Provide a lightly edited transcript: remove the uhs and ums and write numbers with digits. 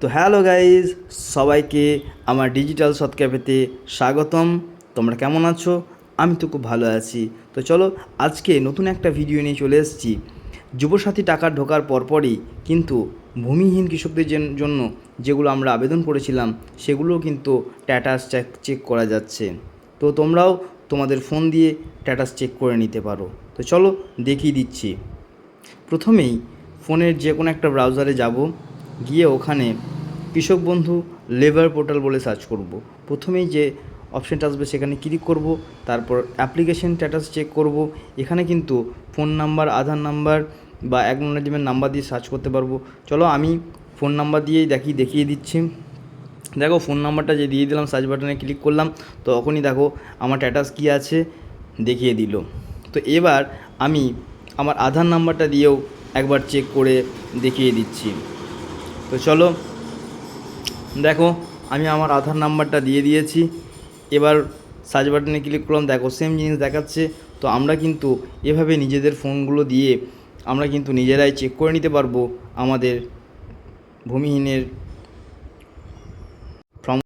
তো hello guys, সবাইকে আমার ডিজিটাল সৎ ক্যাফেতে স্বাগতম। তোমরা কেমন আছো? আমি তো খুব ভালো আছি। তো চলো, আজকে নতুন একটা ভিডিও নিয়ে চলে এসেছি। যুবসাথী টাকা ঢোকার পরপরই কিন্তু ভূমিহীন কৃষকদের জন্য যেগুলো আমরা আবেদন করেছিলাম সেগুলোও কিন্তু স্ট্যাটাস চেক করা যাচ্ছে। তো তোমরাও তোমাদের ফোন দিয়ে স্ট্যাটাস চেক করে নিতে পারো। তো চলো দেখিয়ে দিচ্ছি। প্রথমেই ফোনের যে কোনো একটা ব্রাউজারে যাব, গিয়ে ওখানে কৃষক বন্ধু লেবার পোর্টাল বলে সার্চ করব। প্রথমেই যে অপশানটা আসবে সেখানে ক্লিক করব, তারপর অ্যাপ্লিকেশন স্ট্যাটাস চেক করব। এখানে কিন্তু ফোন নাম্বার, আধার নাম্বার বা অ্যাকনোলেজমেন্ট নাম্বার দিয়ে সার্চ করতে পারবো। চলো আমি ফোন নাম্বার দিয়েই দেখিয়ে দিচ্ছি। দেখো, ফোন নাম্বারটা যে দিয়ে দিলাম, সার্চ বাটনে ক্লিক করলাম, তো তখনই দেখো আমার স্ট্যাটাস কী আছে দেখিয়ে দিল। তো এবার আমি আমার আধার নাম্বারটা দিয়েও একবার চেক করে দেখিয়ে দিচ্ছি। তো চলো দেখো, আমি আমার আধার নাম্বারটা দিয়ে দিয়েছি। এবার সার্চ বাটনে ক্লিক করলাম, দেখো সেম জিনিস দেখাচ্ছে। তো আমরা কিন্তু এভাবে নিজেদের ফোনগুলো দিয়ে আমরা কিন্তু নিজেরাই চেক করে নিতে পারবো আমাদের ভূমিহীনের